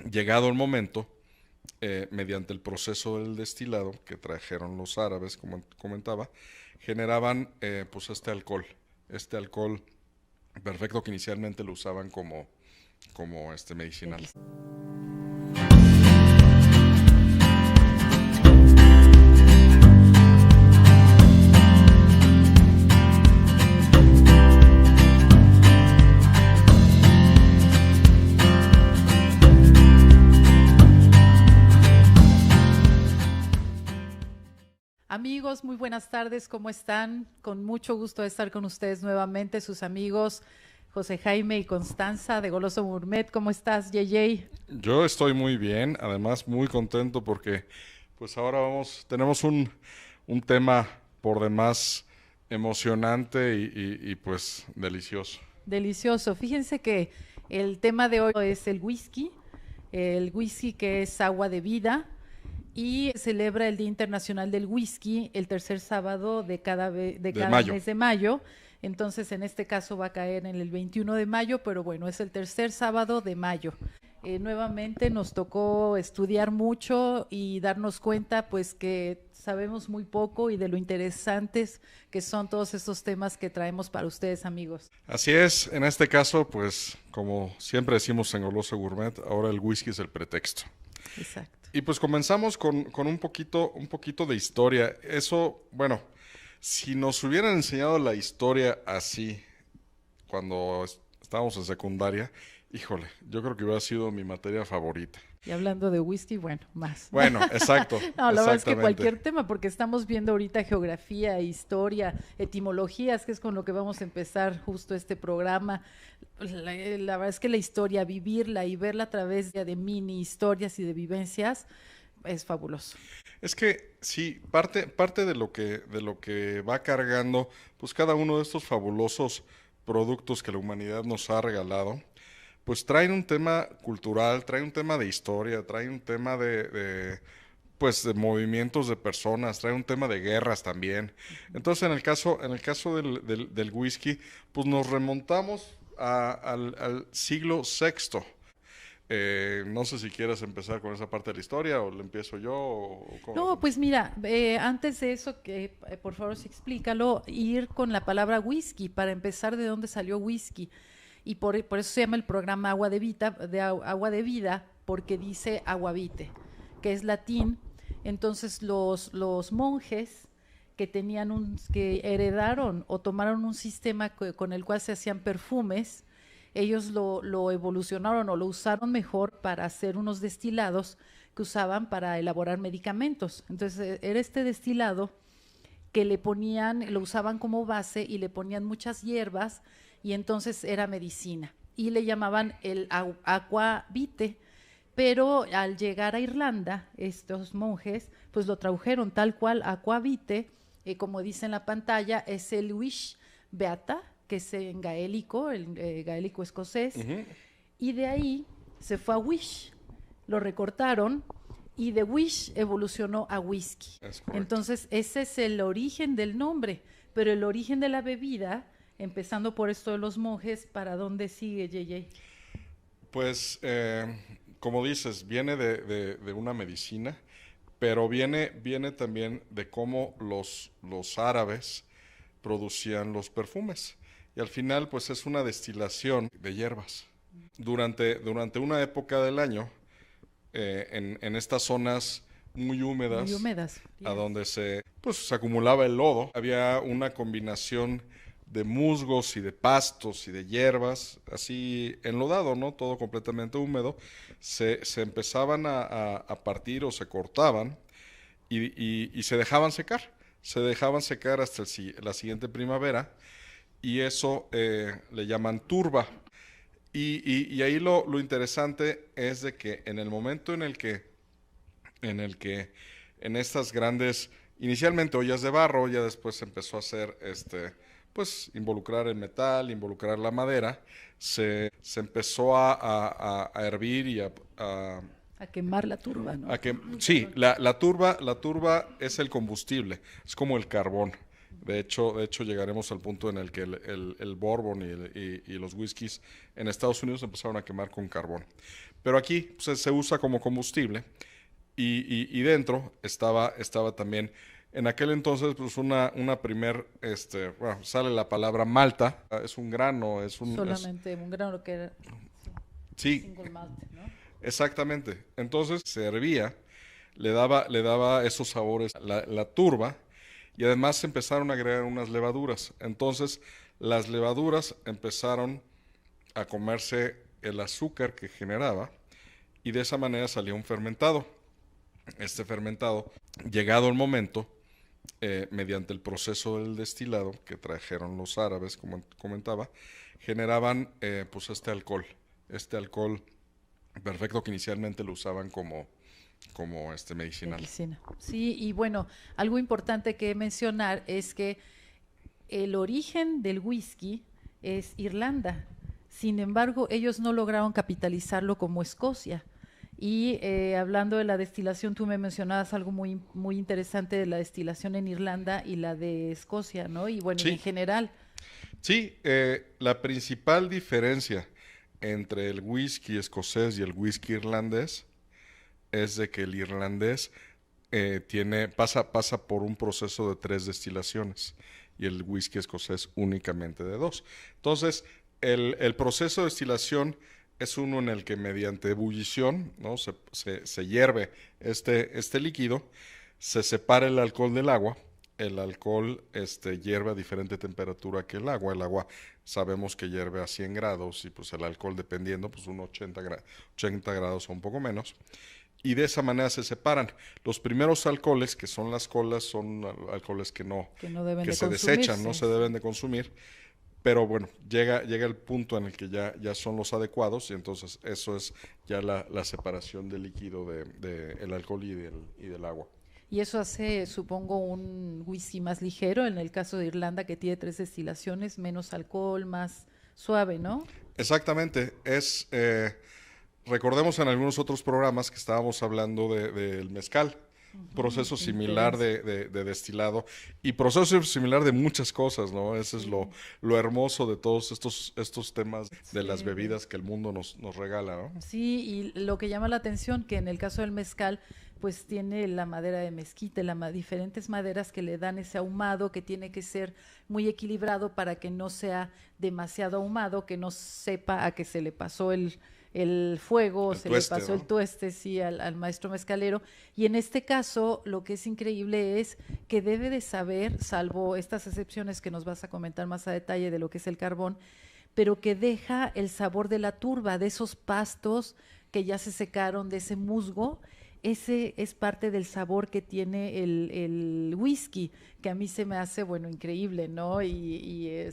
Llegado el momento, mediante el proceso del destilado que trajeron los árabes, como comentaba, generaban pues este alcohol perfecto que inicialmente lo usaban como medicinal. Amigos, muy buenas tardes, ¿cómo están? Con mucho gusto de estar con ustedes nuevamente, sus amigos José Jaime y Constanza de Goloso Gourmet. ¿Cómo estás, Yeyey? Yo estoy muy bien, además muy contento porque pues ahora tenemos un tema por demás emocionante y pues delicioso. Delicioso. Fíjense que el tema de hoy es el whisky que es agua de vida y celebra el Día Internacional del Whisky el tercer sábado de De cada mayo. mes de mayo. Entonces, en este caso va a caer en el 21 de mayo, pero bueno, es el tercer sábado de mayo. Nuevamente nos tocó estudiar mucho y darnos cuenta pues que sabemos muy poco y de lo interesantes que son todos estos temas que traemos para ustedes, amigos. Así es, en este caso pues como siempre decimos en Goloso Gourmet, ahora el whisky es el pretexto. Exacto. Y pues comenzamos con un poquito de historia. Eso, bueno, si nos hubieran enseñado la historia así cuando estábamos en secundaria, híjole, yo creo que hubiera sido mi materia favorita. Y hablando de whisky, bueno, más. Bueno, exacto, No, la verdad es que exactamente. cualquier tema, porque estamos viendo ahorita geografía, historia, etimologías, que es con lo que vamos a empezar justo este programa. La verdad es que la historia, vivirla y verla a través de mini historias y de vivencias, es fabuloso. Es que sí, parte de lo que va cargando, pues cada uno de estos fabulosos productos que la humanidad nos ha regalado, pues traen un tema cultural, traen un tema de historia, traen un tema pues de movimientos de personas, trae un tema de guerras también. Entonces, en el caso del whisky, pues nos remontamos al siglo sexto. No sé si quieres empezar con esa parte de la historia o le empiezo yo o cómo lo No, hacemos. pues mira, antes de eso, que por favor sí explícalo, ir con la palabra whisky para empezar de dónde salió whisky. Y por eso se llama el programa Agua de Vida, porque dice aguavite, que es latín. Entonces los monjes que heredaron o tomaron un sistema con el cual se hacían perfumes, ellos lo evolucionaron o lo usaron mejor para hacer unos destilados que usaban para elaborar medicamentos. Entonces era este destilado que lo usaban como base y le ponían muchas hierbas y entonces era medicina. Y le llamaban el aquavite, pero al llegar a Irlanda, estos monjes, pues lo tradujeron tal cual aquavite, como dice en la pantalla, es el wish beata, que es en gaélico, el gaélico escocés, Ujú, y de ahí se fue a wish, lo recortaron y de wish evolucionó a whisky. es correcto. Entonces ese es el origen del nombre, pero el origen de la bebida, empezando por esto de los monjes, ¿para dónde sigue, JJ? Pues, como dices, viene de una medicina, pero viene también de cómo los árabes producían los perfumes. Y al final, pues es una destilación de hierbas. Durante una época del año, en estas zonas muy Muy húmedas, húmedas. a Yes. donde se acumulaba el lodo, había una combinación de musgos y de pastos y de hierbas, así enlodado, ¿no? Todo completamente húmedo. Se empezaban a partir o se cortaban y se dejaban secar. Se dejaban secar hasta la siguiente primavera y eso le llaman turba. Y ahí lo interesante es de que en el momento en el que en estas grandes, inicialmente ollas de barro, ya después se empezó a hacer pues involucrar el metal, involucrar la madera, se empezó a hervir y A quemar la turba, ¿no? sí, Perdón. la turba es el combustible, es como el carbón. De hecho, llegaremos al punto en el que el bourbon y los whiskies en Estados Unidos empezaron a quemar con carbón. Pero aquí pues, se usa como combustible y dentro estaba también, en aquel entonces, pues una primer, bueno, sale la palabra malta, es un grano, Solamente un grano que era sí, single malt, ¿no? exactamente. Entonces se hervía, le daba esos sabores, la turba, y además se empezaron a agregar unas levaduras. Entonces las levaduras empezaron a comerse el azúcar que generaba y de esa manera salía un fermentado. Este fermentado, llegado el momento, mediante el proceso del destilado que trajeron los árabes, como comentaba, generaban pues este alcohol perfecto que inicialmente lo usaban como medicinal. Medicina. Sí, y bueno, algo importante que mencionar es que el origen del whisky es Irlanda. Sin embargo, ellos no lograron capitalizarlo como Escocia. Y hablando de la destilación, tú me mencionabas algo muy, muy interesante de la destilación en Irlanda y la de Escocia, ¿no? Y bueno, y en Sí, general, sí, la principal diferencia entre el whisky escocés y el whisky irlandés es de que el irlandés pasa por un proceso de 3 destilaciones y el whisky escocés únicamente de 2. Entonces, el proceso de destilación es uno en el que mediante ebullición, ¿no? Se hierve este líquido, se separa el alcohol del agua. El alcohol hierve a diferente temperatura que el agua. El agua sabemos que hierve a 100 grados y pues el alcohol dependiendo, pues un 80 grados o un poco menos y de esa manera se separan. Los primeros alcoholes, que son las colas, son alcoholes que no deben que de se desechan, no consumirse. se deben de consumir, pero bueno, llega el punto en el que ya son los adecuados y entonces eso es ya la separación del líquido de el alcohol y del agua. Y eso hace, supongo, un whisky más ligero, en el caso de Irlanda, que tiene 3 destilaciones, menos alcohol, más suave, ¿no? Exactamente, recordemos en algunos otros programas que estábamos hablando del mezcal, proceso La similar diferencia. de destilado y proceso similar de muchas cosas, ¿no? Ese es Sí, lo hermoso de todos estos temas de las sí, bebidas que el mundo nos regala, ¿no? sí, y lo que llama la atención que en el caso del mezcal, pues tiene la madera de mezquite, diferentes maderas que le dan ese ahumado que tiene que ser muy equilibrado para que no sea demasiado ahumado, que no sepa a que se le pasó el fuego, El se le tueste, pasó el ¿no? tueste, sí, al maestro mezcalero. Y en este caso, lo que es increíble es que debe de saber, salvo estas excepciones que nos vas a comentar más a detalle de lo que es el carbón, pero que deja el sabor de la turba, de esos pastos que ya se secaron, de ese musgo. Ese es parte del sabor que tiene el whisky, que a mí se me hace, bueno, increíble, ¿no? Y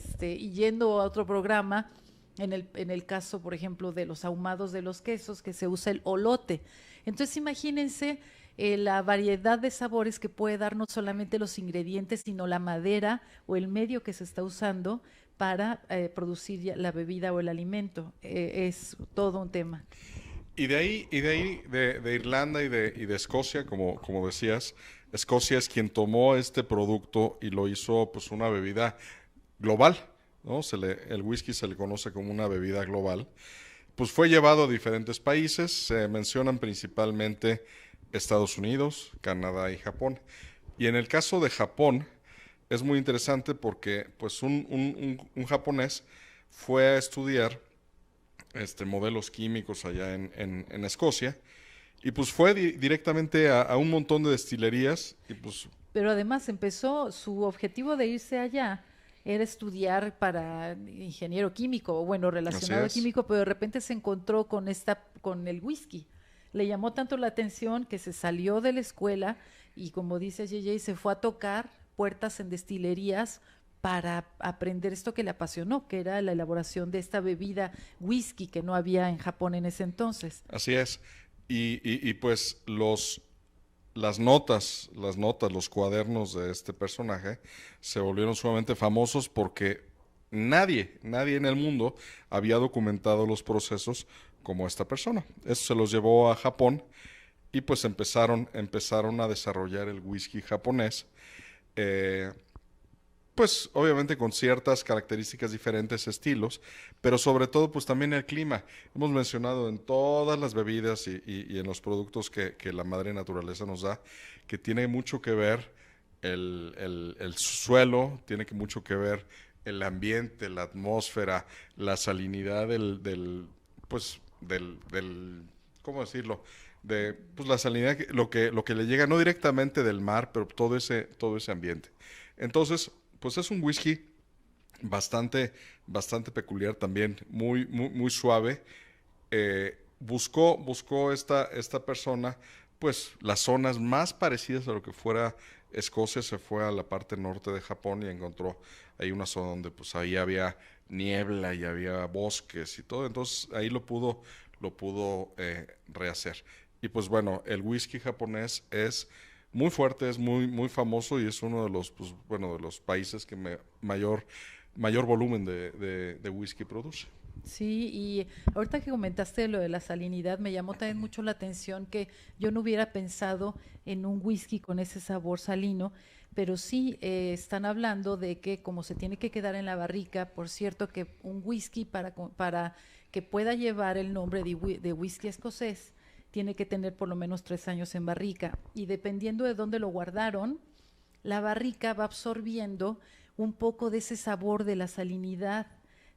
yendo a otro programa, en el caso, por ejemplo, de los ahumados de los quesos, que se usa el olote. Entonces, imagínense la variedad de sabores que puede dar no solamente los ingredientes, sino la madera o el medio que se está usando para producir la bebida o el alimento. Es todo un tema. De Irlanda y de Escocia, como decías, Escocia es quien tomó este producto y lo hizo pues una bebida global, ¿no? El whisky se le conoce como una bebida global. Pues fue llevado a diferentes países, se mencionan principalmente Estados Unidos, Canadá y Japón. Y en el caso de Japón es muy interesante porque pues un japonés fue a estudiar modelos químicos allá en Escocia y pues fue directamente a un montón de destilerías y pues Pero además empezó, su objetivo de irse allá era estudiar para ingeniero químico, o bueno, así relacionado a es. químico, pero de repente se encontró con el whisky. Le llamó tanto la atención que se salió de la escuela y como dice JJ, se fue a tocar puertas en destilerías para aprender esto que le apasionó, que era la elaboración de esta bebida whisky que no había en Japón en ese entonces. Así es. Y pues los cuadernos de este personaje se volvieron sumamente famosos porque nadie en el mundo había documentado los procesos como esta persona. Eso se los llevó a Japón y pues empezaron a desarrollar el whisky japonés. Eh, pues obviamente con ciertas características diferentes, estilos, pero sobre todo pues también el clima. Hemos mencionado en todas las bebidas y en los productos que la madre naturaleza nos da, que tiene mucho que ver el suelo, tiene que mucho que ver el ambiente, la atmósfera, la salinidad pues, ¿cómo decirlo? De, pues la salinidad, lo que le llega no directamente del mar, pero todo ese ambiente. Entonces, pues es un whisky bastante peculiar también, muy suave. Buscó esta persona, pues las zonas más parecidas a lo que fuera Escocia, se fue a la parte norte de Japón y encontró ahí una zona donde pues ahí había niebla y había bosques y todo, entonces ahí lo pudo rehacer. Y pues bueno, el whisky japonés es muy fuerte, es muy famoso y es uno de los, pues, bueno, de los países que mayor volumen de whisky produce. Sí, y ahorita que comentaste lo de la salinidad, me llamó también mucho la atención que yo no hubiera pensado en un whisky con ese sabor salino, pero sí están hablando de que como se tiene que quedar en la barrica, por cierto, que un whisky para que pueda llevar el nombre de whisky escocés, tiene que tener por lo menos 3 años en barrica. Y dependiendo de dónde lo guardaron, la barrica va absorbiendo un poco de ese sabor de la salinidad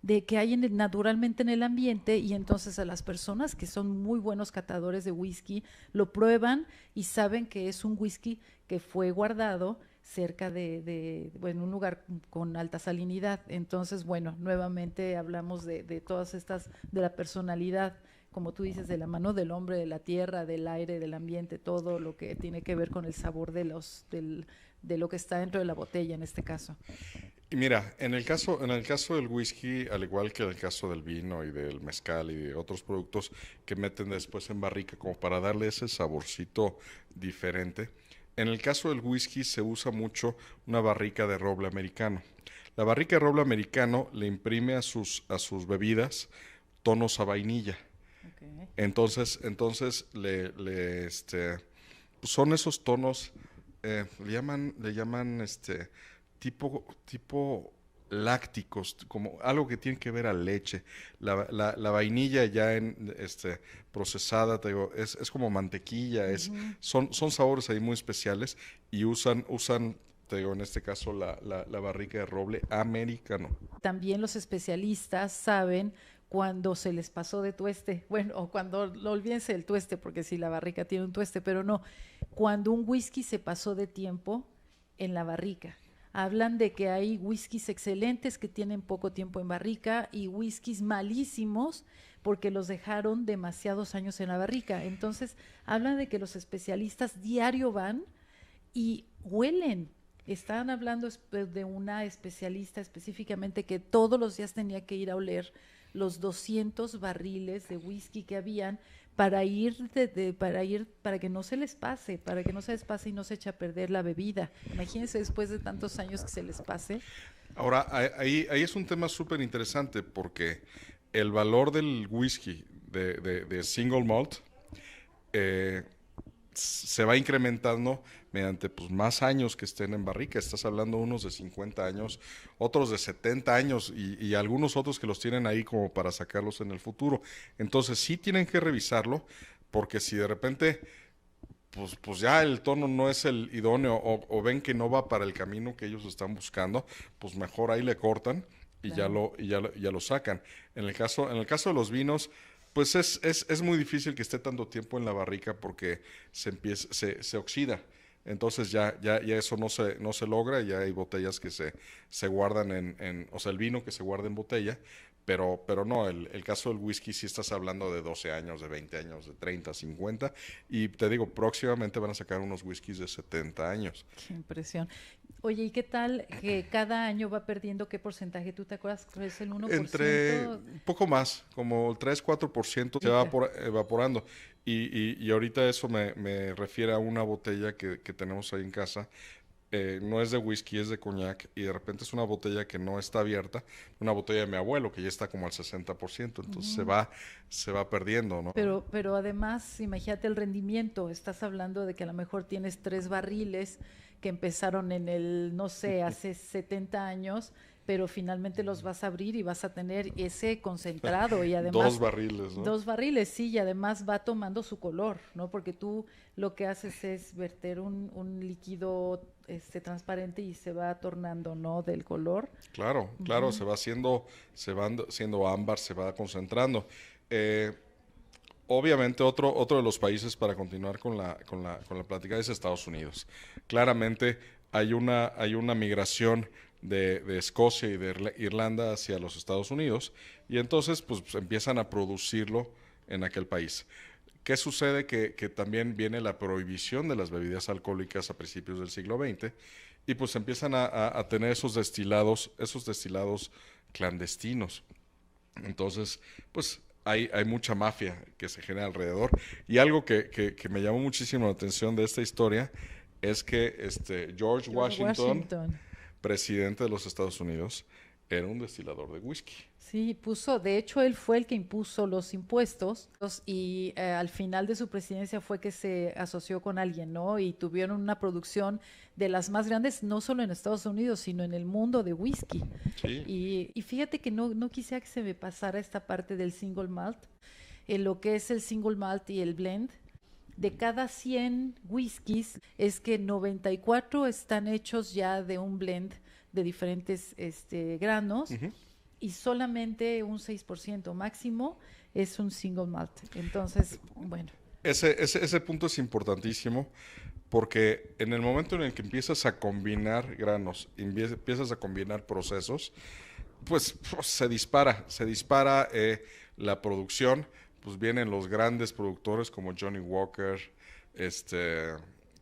de que hay naturalmente en el ambiente, y entonces a las personas que son muy buenos catadores de whisky lo prueban y saben que es un whisky que fue guardado cerca bueno, un lugar con alta salinidad. Entonces, bueno, nuevamente hablamos de todas estas, de la personalidad, como tú dices, de la mano del hombre, de la tierra, del aire, del ambiente, todo lo que tiene que ver con el sabor de lo que está dentro de la botella en este caso. Y mira, en el caso del whisky, al igual que en el caso del vino y del mezcal y de otros productos que meten después en barrica como para darle ese saborcito diferente, en el caso del whisky se usa mucho una barrica de roble americano. La barrica de roble americano le imprime a sus bebidas tonos a vainilla. Okay. Entonces pues son esos tonos, le llaman tipo lácticos, como algo que tiene que ver a leche. La vainilla ya procesada, te digo, es como mantequilla, Ujú. son sabores ahí muy especiales y usan, te digo, en este caso la barrica de roble americano. También los especialistas saben cuando se les pasó de tueste, bueno, o cuando, no olvídense del tueste, porque si la barrica tiene un tueste, pero no, cuando un whisky se pasó de tiempo en la barrica. Hablan de que hay whiskies excelentes que tienen poco tiempo en barrica y whiskies malísimos porque los dejaron demasiados años en la barrica. Entonces, hablan de que los especialistas diario van y huelen. Estaban hablando de una especialista específicamente que todos los días tenía que ir a oler los 200 barriles de whisky que habían para que no se les pase, para que no se les pase y no se eche a perder la bebida. Imagínense después de tantos años que se les pase. Ahora, ahí es un tema súper interesante porque el valor del whisky de single malt eh, se va incrementando mediante pues, más años que estén en barrica. Estás hablando unos de 50 años, otros de 70 años y algunos otros que los tienen ahí como para sacarlos en el futuro. Entonces sí tienen que revisarlo porque si de repente pues ya el tono no es el idóneo o ven que no va para el camino que ellos están buscando, pues mejor ahí le cortan y ya Claro. lo sacan. En el caso de los vinos, pues es muy difícil que esté tanto tiempo en la barrica porque se oxida. Entonces ya eso no se logra, ya hay botellas que se guardan o sea, el vino que se guarda en botella, pero no, el caso del whisky sí estás hablando de 12 años, de 20 años, de 30, 50, y te digo, próximamente van a sacar unos whiskies de 70 años. Qué impresión. Oye, ¿y qué tal que cada año va perdiendo qué porcentaje? ¿Tú te acuerdas que es el uno por Entre ciento un poco más, como el 3-4% se va evaporando. Y ahorita eso me refiere a una botella que tenemos ahí en casa. No es de whisky, es de coñac. Y de repente es una botella que no está abierta. Una botella de mi abuelo que ya está como al 60%. Entonces se Ujú. va perdiendo, ¿no? Pero además, imagínate el rendimiento. Estás hablando de que a lo mejor tienes 3 barriles que empezaron en el, no sé, hace 70 años, pero finalmente los vas a abrir y vas a tener ese concentrado y además... Dos barriles, ¿no? Dos barriles, sí, y además va tomando su color, ¿no? Porque tú lo que haces es verter un líquido transparente y se va tornando, ¿no? Del color. Claro, claro, se va haciendo ámbar, se va concentrando. Eh, Obviamente otro de los países para continuar con la plática es Estados Unidos. Claramente hay una migración de Escocia y de Irlanda hacia los Estados Unidos y entonces pues empiezan a producirlo en aquel país. ¿Qué sucede? Que también viene la prohibición de las bebidas alcohólicas a principios del siglo XX y pues empiezan a tener esos destilados clandestinos. Entonces, pues hay mucha mafia que se genera alrededor. Y algo que me llamó muchísimo la atención de esta historia es que George Washington, presidente de los Estados Unidos, era un destilador de whisky. Sí, de hecho él fue el que impuso los impuestos y al final de su presidencia fue que se asoció con alguien, ¿no? Y tuvieron una producción de las más grandes, no solo en Estados Unidos, sino en el mundo de whisky. Sí. Y fíjate que no quisiera que se me pasara esta parte del single malt, en lo que es el single malt y el blend. De cada 100 whiskies es que 94 están hechos ya de un blend de diferentes granos. Ujú. Y solamente un 6% máximo es un single malt. Entonces, bueno. Ese punto es importantísimo porque en el momento en el que empiezas a combinar granos, empiezas a combinar procesos, pues se dispara la producción, pues vienen los grandes productores como Johnny Walker, este,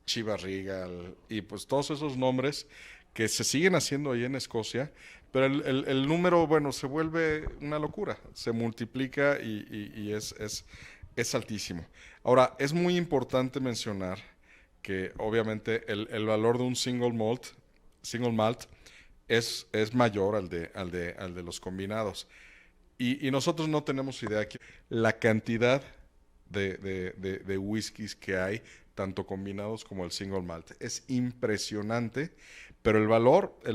Chivas Regal y pues todos esos nombres que se siguen haciendo ahí en Escocia, pero el número, bueno, se vuelve una locura, se multiplica y es altísimo. Ahora, es muy importante mencionar que obviamente el valor de un single malt es mayor al de los combinados. Y nosotros no tenemos idea aquí la cantidad de whiskies que hay, tanto combinados como el single malt. Es impresionante, pero el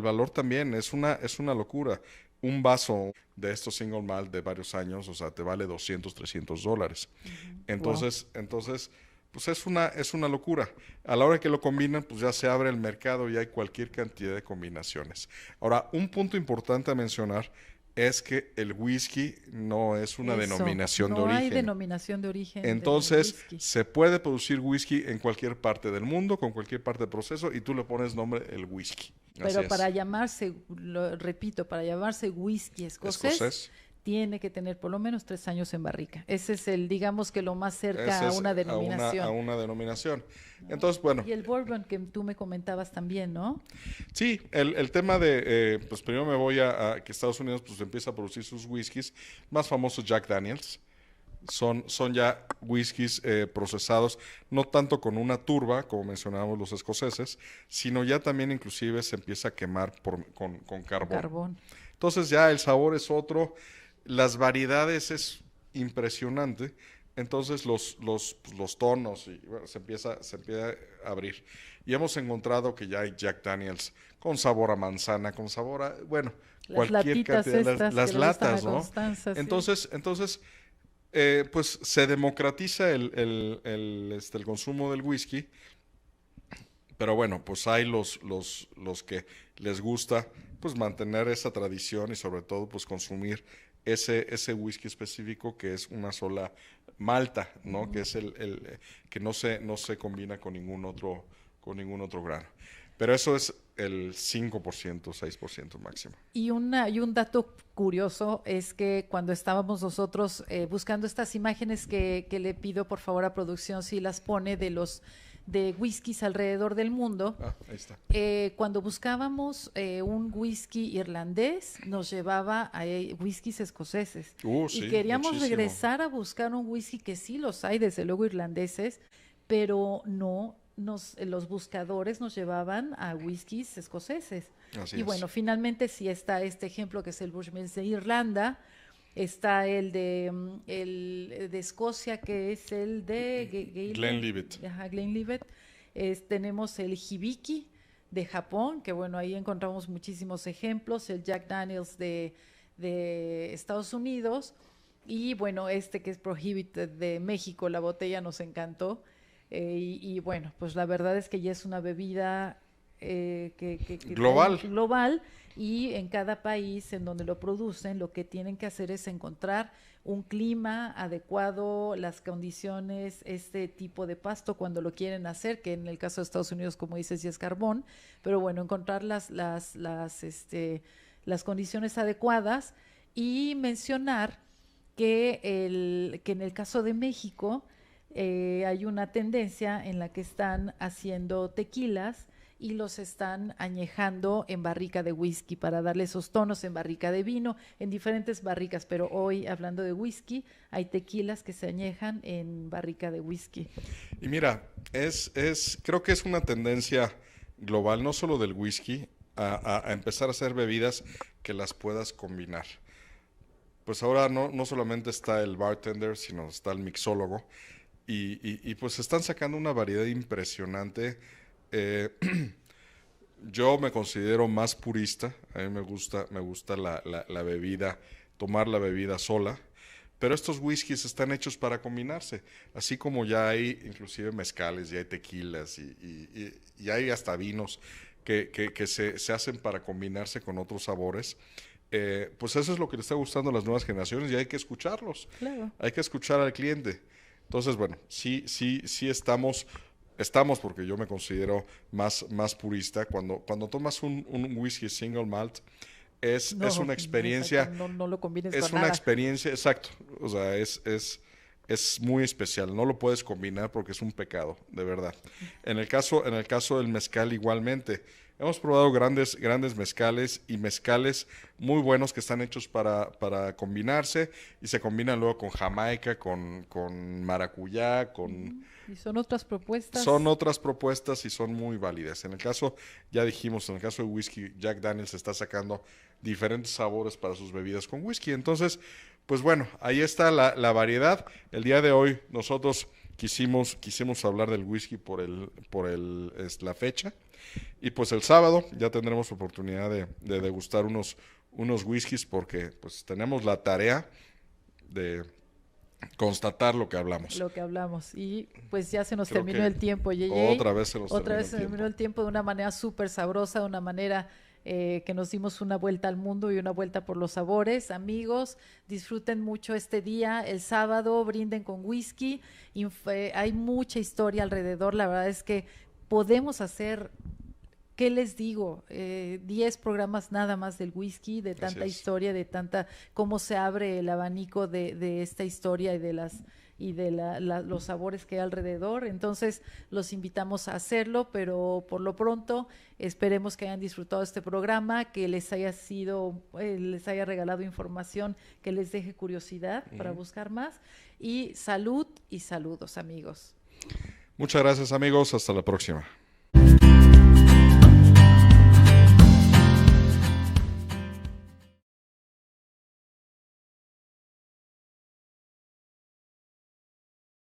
valor también es una locura. Un vaso de estos single malt de varios años, o sea, te vale $200, $300. Wow. Entonces, pues es una locura. A la hora que lo combinan, pues ya se abre el mercado y hay cualquier cantidad de combinaciones. Ahora, un punto importante a mencionar es que el whisky no es una Eso, denominación de no hay origen. denominación de origen del Entonces, whisky. se puede producir whisky en cualquier parte del mundo, con cualquier parte del proceso, y tú le pones nombre el whisky. Así Pero para es. llamarse, lo repito, para llamarse whisky escocés, Escocés. tiene que tener por lo menos 3 años en barrica. Ese es digamos que lo más cerca Ese a es una a una, a denominación. una denominación. Entonces, bueno, Y el bourbon que tú me comentabas también, ¿no? sí, el tema de, pues primero me voy a que Estados Unidos pues empieza a producir sus whiskies, más famosos Jack Daniels. Son ya whiskies procesados, no tanto con una turba, como mencionábamos los escoceses, sino ya también inclusive se empieza a quemar con Con carbón. carbón. Entonces ya el sabor es otro, las variedades es impresionante, entonces los tonos y, bueno, se empieza a abrir. Y hemos encontrado que ya hay Jack Daniels con sabor a manzana, con sabor a, bueno, Las cualquier latitas cantidad, estas las que le gustan a latas, ¿no? Constanza, sí. Entonces pues se democratiza el consumo del whisky, pero bueno, pues hay los que les gusta pues mantener esa tradición y sobre todo pues consumir ese whisky específico que es una sola malta, ¿no? Que es el que no se combina con ningún otro grano. Pero eso es el 5%, 6% máximo. Y un dato curioso es que cuando estábamos nosotros buscando estas imágenes que le pido por favor a producción si las pone de whiskies alrededor del mundo, Ahí está. cuando buscábamos un whisky irlandés nos llevaba a whiskies escoceses y Sí, queríamos muchísimo. regresar a buscar un whisky que sí los hay desde luego irlandeses, pero no los buscadores nos llevaban a whiskies escoceses. Así Y es. bueno, finalmente sí está este ejemplo que es el Bushmills de Irlanda, está el de Escocia que es el de Glenlivet. Ajá, Glenlivet. Tenemos el Hibiki de Japón, que bueno, ahí encontramos muchísimos ejemplos, el Jack Daniels de Estados Unidos, y bueno, este que es Prohibited de México, la botella nos encantó. Y bueno, pues la verdad es que ya es una bebida que Global. global, y en cada país en donde lo producen, lo que tienen que hacer es encontrar un clima adecuado, las condiciones, este tipo de pasto cuando lo quieren hacer, que en el caso de Estados Unidos, como dices, ya es carbón, pero bueno, encontrar las condiciones adecuadas, y mencionar que en el caso de México hay una tendencia en la que están haciendo tequilas y los están añejando en barrica de whisky para darle esos tonos, en barrica de vino, en diferentes barricas, pero hoy hablando de whisky, hay tequilas que se añejan en barrica de whisky. Y mira, creo que es una tendencia global, no solo del whisky, a empezar a hacer bebidas que las puedas combinar. Pues ahora no solamente está el bartender, sino está el mixólogo. Y pues están sacando una variedad impresionante. Eh, yo me considero más purista. A mí me gusta la bebida, tomar la bebida sola. Pero estos whiskies están hechos para combinarse. Así como ya hay inclusive mezcales, ya hay tequilas y hay hasta vinos que se hacen para combinarse con otros sabores. Pues eso es lo que le está gustando a las nuevas generaciones y hay que escucharlos. Claro. Hay que escuchar al cliente. Entonces, bueno, sí estamos porque yo me considero más purista. Cuando tomas un whisky single malt, es No, una experiencia, exacto, no lo combines es con una nada. experiencia, exacto. O sea, es muy especial. No lo puedes combinar porque es un pecado, de verdad. En el caso del mezcal, igualmente. Hemos probado grandes mezcales y mezcales muy buenos que están hechos para combinarse y se combinan luego con Jamaica, con maracuyá, Y son otras propuestas. son otras propuestas y son muy válidas. Ya dijimos, en el caso de whisky, Jack Daniels está sacando diferentes sabores para sus bebidas con whisky. Entonces, pues bueno, ahí está la variedad. El día de hoy nosotros quisimos hablar del whisky por la fecha. Y pues el sábado ya tendremos oportunidad de degustar unos whiskies porque pues tenemos la tarea de constatar lo que hablamos. Lo que hablamos. Y pues ya se nos Creo terminó que el tiempo, JJ. otra vez se nos Otra terminó vez el se terminó tiempo. el tiempo de una manera súper sabrosa, de una manera que nos dimos una vuelta al mundo y una vuelta por los sabores. Amigos, disfruten mucho este día. El sábado brinden con whisky. Hay mucha historia alrededor. La verdad es que podemos hacer... ¿Qué les digo? 10 programas nada más del whisky, de tanta Así es. historia, de tanta, cómo se abre el abanico de esta historia y de los sabores que hay alrededor. Entonces, los invitamos a hacerlo, pero por lo pronto esperemos que hayan disfrutado este programa, que les les haya regalado información que les deje curiosidad para buscar más. Y salud y saludos, amigos. Muchas gracias, amigos. Hasta la próxima.